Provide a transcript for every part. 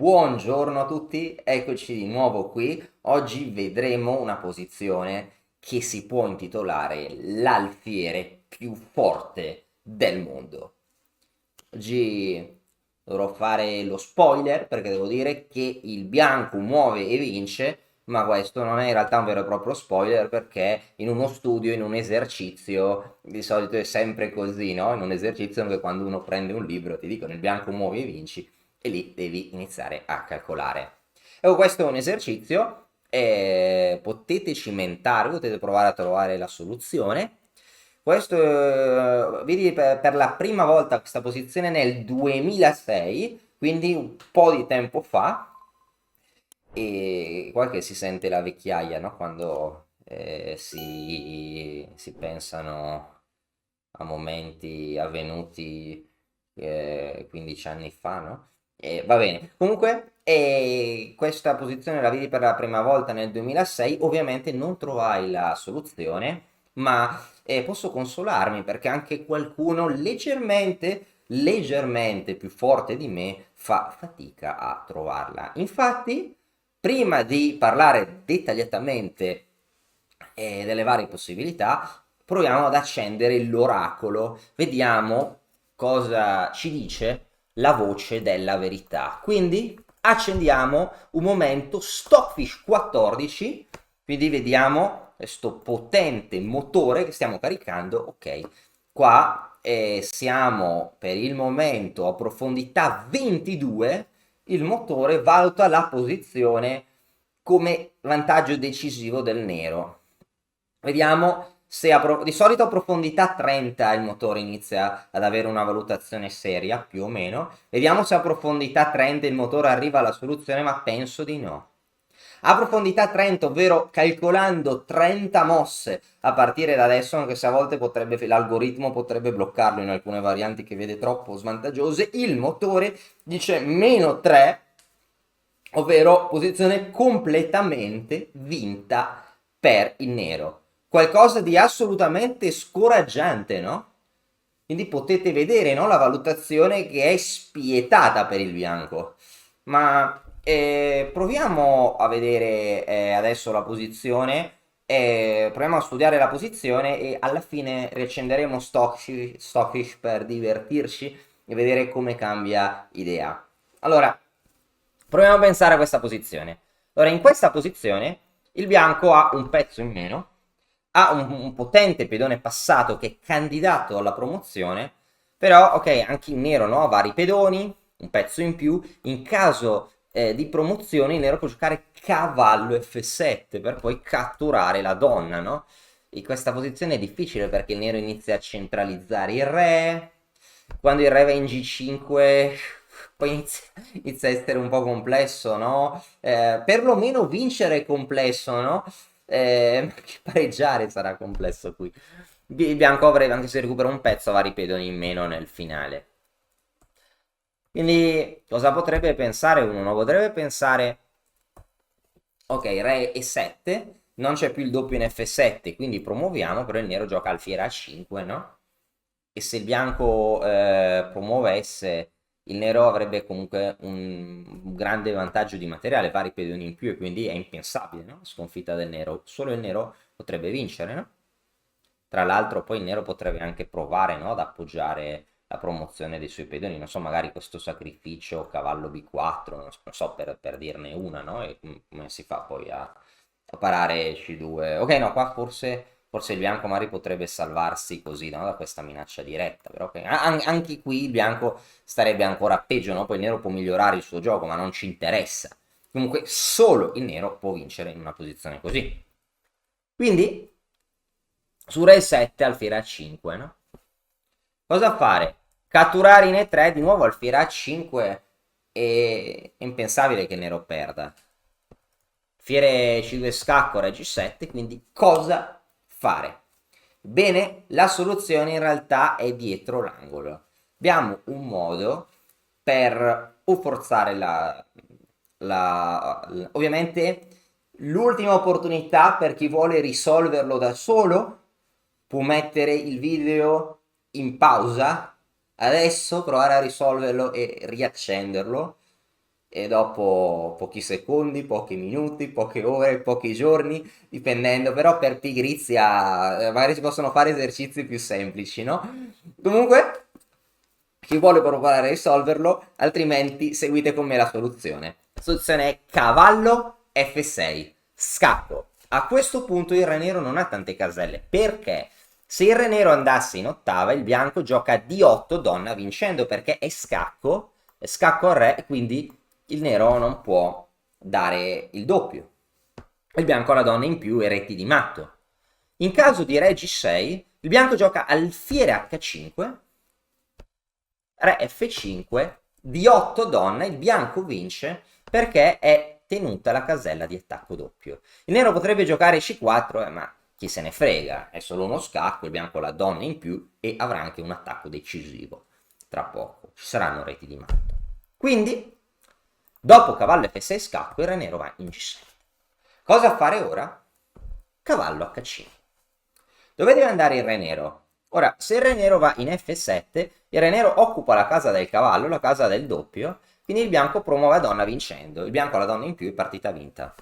Buongiorno a tutti, eccoci di nuovo qui. Oggi vedremo una posizione che si può intitolare l'alfiere più forte del mondo. Oggi dovrò fare lo spoiler perché devo dire che il bianco muove e vince, ma questo non è in realtà un vero e proprio spoiler perché in uno studio, in un esercizio, di solito è sempre così, no? In un esercizio anche quando uno prende un libro ti dicono il bianco muove e vinci e lì devi iniziare a calcolare. Ecco, questo è un esercizio, potete cimentare, potete provare a trovare la soluzione. Questo, vedi per la prima volta questa posizione nel 2006, quindi un po' di tempo fa, e qua che si sente la vecchiaia, no? Quando si pensano a momenti avvenuti 15 anni fa, no? Va bene. Comunque, questa posizione la vedi per la prima volta nel 2006. Ovviamente non trovai la soluzione, ma posso consolarmi perché anche qualcuno leggermente più forte di me fa fatica a trovarla. Infatti, prima di parlare dettagliatamente delle varie possibilità, proviamo ad accendere l'oracolo, vediamo cosa ci dice la voce della verità. Quindi accendiamo un momento Stockfish 14, quindi vediamo questo potente motore che stiamo caricando. Ok, qua siamo per il momento a profondità 22, il motore valuta la posizione come vantaggio decisivo del nero. Vediamo se di solito a profondità 30 il motore inizia ad avere una valutazione seria, più o meno. Vediamo se a profondità 30 il motore arriva alla soluzione, ma penso di no. A profondità 30, ovvero calcolando 30 mosse a partire da adesso, anche se a volte l'algoritmo potrebbe bloccarlo in alcune varianti che vede troppo svantaggiose, il motore dice meno 3, ovvero posizione completamente vinta per il nero. Qualcosa di assolutamente scoraggiante, no? Quindi potete vedere, no, la valutazione che è spietata per il bianco. Ma proviamo a vedere adesso la posizione. Proviamo a studiare la posizione e alla fine riaccenderemo Stockfish per divertirci e vedere come cambia idea. Allora, proviamo a pensare a questa posizione. Allora, in questa posizione il bianco ha un pezzo in meno, ha un potente pedone passato che è candidato alla promozione, però, ok, anche il nero no? Ha vari pedoni, un pezzo in più. In caso di promozione il nero può giocare cavallo F7 per poi catturare la donna, no? In questa posizione è difficile perché il nero inizia a centralizzare il re. Quando il re va in G5 poi inizia a essere un po' complesso, no? Perlomeno vincere è complesso, no? Che pareggiare sarà complesso qui. Il bianco avrebbe, anche se recupera un pezzo, va pedoni in meno nel finale. Quindi cosa potrebbe pensare uno? Potrebbe pensare, ok, re e7, non c'è più il doppio in F7, quindi promuoviamo, però il nero gioca alfiere A5, no? E se il bianco promuovesse, il nero avrebbe comunque un grande vantaggio di materiale, vari pedoni in più, e quindi è impensabile, no? Sconfitta del nero. Solo il nero potrebbe vincere, no? Tra l'altro poi il nero potrebbe anche provare, no, ad appoggiare la promozione dei suoi pedoni, non so, magari questo sacrificio cavallo B4, non so per dirne una, no? E come si fa poi a parare C2. Ok, no, qua forse il bianco magari potrebbe salvarsi così, no, da questa minaccia diretta, però okay. Anche qui il bianco starebbe ancora peggio, no? Poi il nero può migliorare il suo gioco, ma non ci interessa. Comunque solo il nero può vincere in una posizione così. Quindi su Re 7 alfiere A5, no? Cosa fare? Catturare in E3 di nuovo alfiere A5 è impensabile che il nero perda. Fiere C2 scacco, Re G7, quindi cosa fare? Bene, la soluzione in realtà è dietro l'angolo. Abbiamo un modo per o forzare ovviamente l'ultima opportunità per chi vuole risolverlo da solo può mettere il video in pausa adesso, provare a risolverlo e riaccenderlo e dopo pochi secondi, pochi minuti, poche ore, pochi giorni, dipendendo, però per pigrizia magari si possono fare esercizi più semplici, no? Comunque, chi vuole provare a risolverlo, altrimenti seguite con me la soluzione. La soluzione è cavallo F6, scacco. A questo punto il re nero non ha tante caselle, perché se il re nero andasse in ottava, il bianco gioca D8 donna vincendo, perché è scacco al re, e quindi il nero non può dare il doppio. Il bianco ha la donna in più e reti di matto. In caso di re G6, il bianco gioca alfiere H5, re F5, D8 donna, il bianco vince perché è tenuta la casella di attacco doppio. Il nero potrebbe giocare C4, ma chi se ne frega, è solo uno scacco, il bianco ha la donna in più e avrà anche un attacco decisivo. Tra poco ci saranno reti di matto. Quindi, dopo cavallo F6 scacco, il re nero va in G6. Cosa fare ora? Cavallo H5. Dove deve andare il re nero? Ora, se il re nero va in F7, il re nero occupa la casa del cavallo, la casa del doppio, quindi il bianco promuove la donna vincendo. Il bianco ha la donna in più e partita vinta.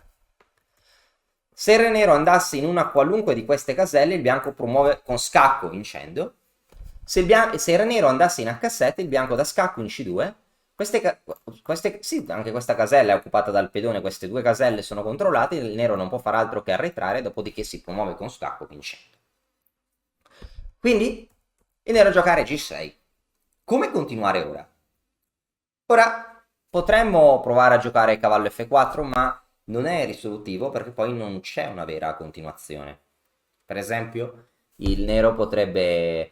Se il re nero andasse in una qualunque di queste caselle, il bianco promuove con scacco vincendo. Se il re nero andasse in H7, il bianco da scacco in C2. Sì, anche questa casella è occupata dal pedone, queste due caselle sono controllate, il nero non può fare altro che arretrare, dopodiché si promuove con scacco vincendo. Quindi il nero giocare G6. Come continuare ora? Ora potremmo provare a giocare cavallo F4, ma non è risolutivo perché poi non c'è una vera continuazione. Per esempio, il nero potrebbe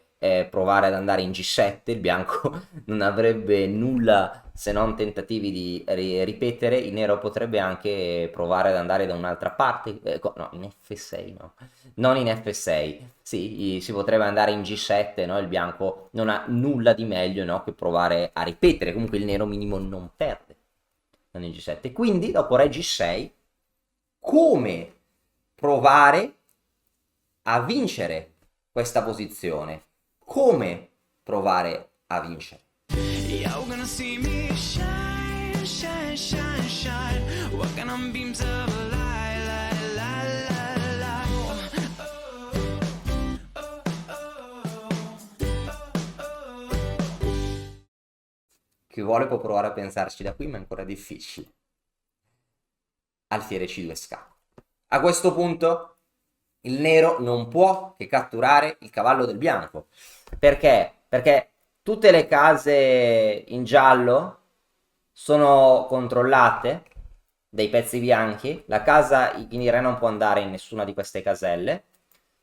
provare ad andare in G7, il bianco non avrebbe nulla se non tentativi di ripetere, il nero potrebbe anche provare ad andare da un'altra parte, no, in F6 no, non in F6, sì, si potrebbe andare in G7, no? Il bianco non ha nulla di meglio, no? Che provare a ripetere, comunque il nero minimo non perde, non in G7, quindi dopo re G6, come provare a vincere questa posizione? Come provare a vincere? You're gonna see me shine, shine, shine, shine, walking on beams of light, light, light, light, light. Chi vuole può provare a pensarci da qui, ma è ancora difficile. Alfiere C2 scacco. A questo punto il nero non può che catturare il cavallo del bianco. Perché? Perché tutte le case in giallo sono controllate dai pezzi bianchi. La casa, quindi il re non può andare in nessuna di queste caselle.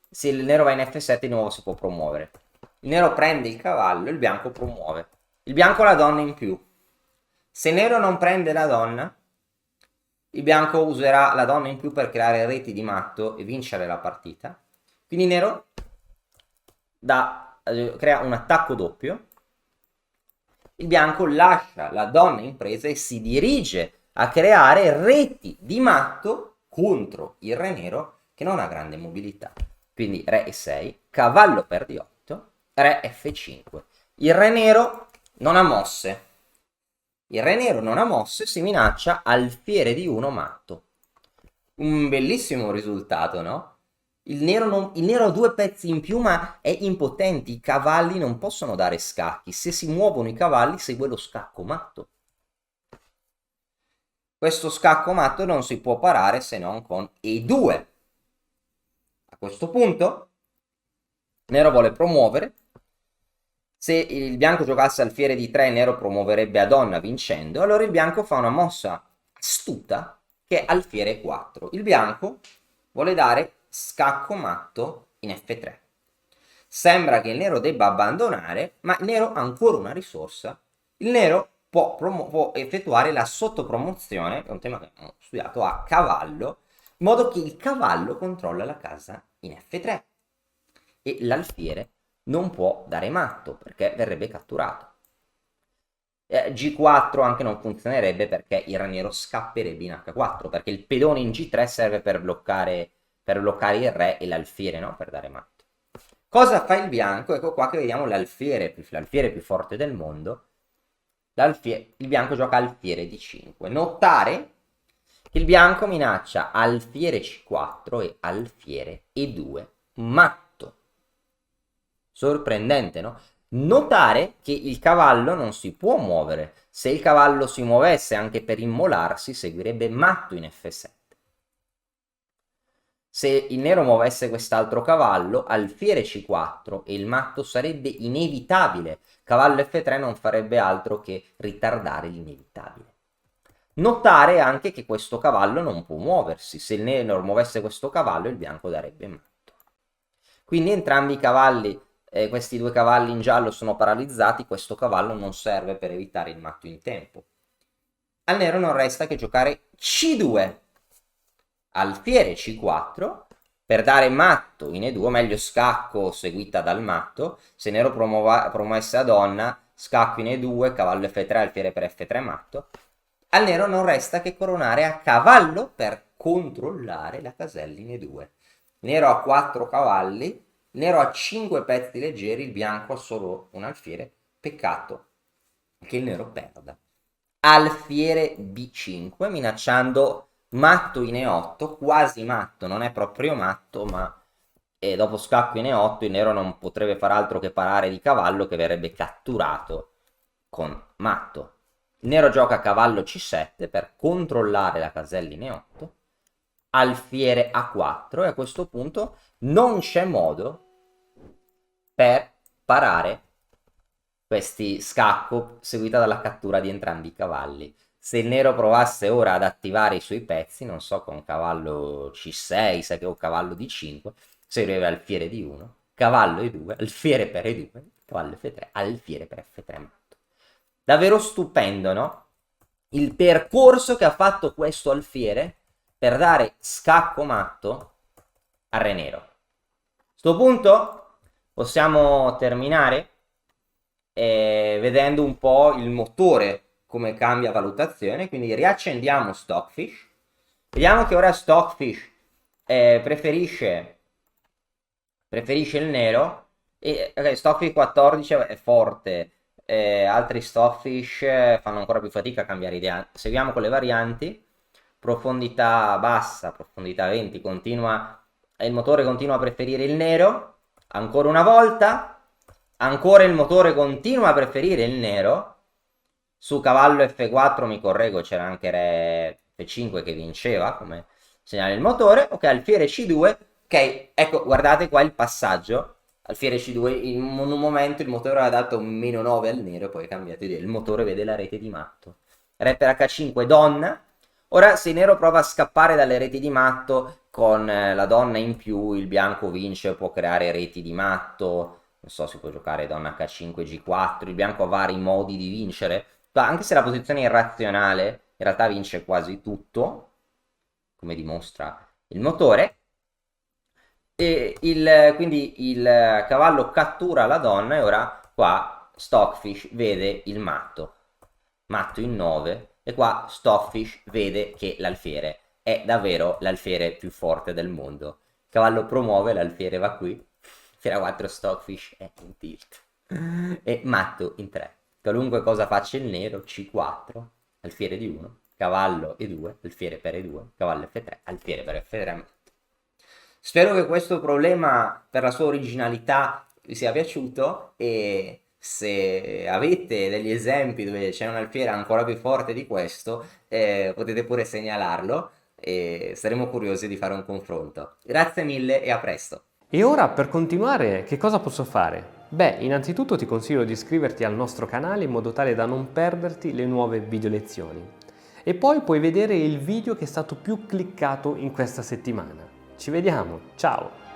Se il nero va in F7 di nuovo si può promuovere. Il nero prende il cavallo, il bianco promuove. Il bianco ha la donna in più. Se il nero non prende la donna, il bianco userà la donna in più per creare reti di matto e vincere la partita. Quindi il nero crea un attacco doppio. Il bianco lascia la donna in presa e si dirige a creare reti di matto contro il re nero che non ha grande mobilità. Quindi re E6, cavallo per D8, re F5. Il re nero non ha mosse. Il re nero non ha mosse, si minaccia alfiere di 1 matto. Un bellissimo risultato, no? Il nero ha due pezzi in più, ma è impotente. I cavalli non possono dare scacchi. Se si muovono i cavalli, segue lo scacco matto. Questo scacco matto non si può parare se non con E2. A questo punto, il nero vuole promuovere. Se il bianco giocasse alfiere di 3, il nero promuoverebbe a donna vincendo. Allora il bianco fa una mossa astuta che è alfiere 4. Il bianco vuole dare scacco matto in F3. Sembra che il nero debba abbandonare, ma il nero ha ancora una risorsa. Il nero può effettuare la sottopromozione, è un tema che abbiamo studiato, a cavallo, in modo che il cavallo controlla la casa in F3 e l'alfiere non può dare matto perché verrebbe catturato. G4 anche non funzionerebbe perché il re nero scapperebbe in H4, perché il pedone in G3 serve per bloccare il re e l'alfiere, no? Per dare matto. Cosa fa il bianco? Ecco qua che vediamo l'alfiere più forte del mondo. il bianco gioca alfiere D5. Notare che il bianco minaccia alfiere C4 e alfiere E2 matto. Sorprendente, no? Notare che il cavallo non si può muovere. Se il cavallo si muovesse anche per immolarsi, seguirebbe matto in F7. Se il nero muovesse quest'altro cavallo, alfiere C4 e il matto sarebbe inevitabile. Cavallo F3 non farebbe altro che ritardare l'inevitabile. Notare anche che questo cavallo non può muoversi. Se il nero muovesse questo cavallo, il bianco darebbe matto. Quindi entrambi i cavalli, questi due cavalli in giallo sono paralizzati. Questo cavallo non serve per evitare il matto in tempo. Al nero non resta che giocare C2. Alfiere C4 per dare matto in E2, o meglio scacco seguita dal matto. Se nero promuovesse a donna, scacco in E2, cavallo F3, alfiere per F3 matto. Al nero non resta che coronare a cavallo per controllare la casella in E2. Il nero ha 4 cavalli, il nero ha 5 pezzi leggeri, il bianco ha solo un alfiere. Peccato che il nero perda. Alfiere B5 minacciando matto in E8, quasi matto, non è proprio matto, ma dopo scacco in E8 il nero non potrebbe far altro che parare di cavallo, che verrebbe catturato con matto. Il nero gioca cavallo C7 per controllare la casella in E8, alfiere A4, e a questo punto non c'è modo per parare questi scacco seguita dalla cattura di entrambi i cavalli. Se il nero provasse ora ad attivare i suoi pezzi, non so, con cavallo C6, sai che ho cavallo D5, servirebbe alfiere D1, cavallo E2, alfiere per E2, cavallo F3, alfiere per F3 matto. Davvero stupendo, no? Il percorso che ha fatto questo alfiere per dare scacco matto al re nero. A questo punto possiamo terminare vedendo un po' il motore come cambia valutazione. Quindi riaccendiamo Stockfish, vediamo che ora Stockfish preferisce il nero, e okay, Stockfish 14 è forte, altri Stockfish fanno ancora più fatica a cambiare idea. Seguiamo con le varianti: profondità bassa, profondità 20, il motore continua a preferire il nero, ancora una volta. Ancora il motore continua a preferire il nero. Su cavallo F4 mi correggo, c'era anche re F5 che vinceva come segnale il motore. Ok, alfiere C2. Ok, ecco, guardate qua il passaggio. Alfiere C2, in un momento il motore aveva dato un meno 9 al nero, poi è cambiato idea. Il motore vede la rete di matto. Re per H5, donna. Ora se il nero prova a scappare dalle reti di matto, con la donna in più il bianco vince, può creare reti di matto. Non so, si può giocare donna H5, G4, il bianco ha vari modi di vincere, anche se la posizione è irrazionale, in realtà vince quasi tutto, come dimostra il motore. Quindi il cavallo cattura la donna, e ora qua Stockfish vede il matto in 9, e qua Stockfish vede che l'alfiere è davvero l'alfiere più forte del mondo. Il cavallo promuove, l'alfiere va qui, fiera 4 Stockfish è in tilt e matto in 3. Qualunque cosa faccia il nero, C4, alfiere di 1, cavallo E2, alfiere per E2, cavallo F3, alfiere per F3 matto. Spero che questo problema, per la sua originalità, vi sia piaciuto, e se avete degli esempi dove c'è un alfiere ancora più forte di questo, potete pure segnalarlo e saremo curiosi di fare un confronto. Grazie mille e a presto! E ora, per continuare, che cosa posso fare? Beh, innanzitutto ti consiglio di iscriverti al nostro canale in modo tale da non perderti le nuove video lezioni. E poi puoi vedere il video che è stato più cliccato in questa settimana. Ci vediamo, ciao!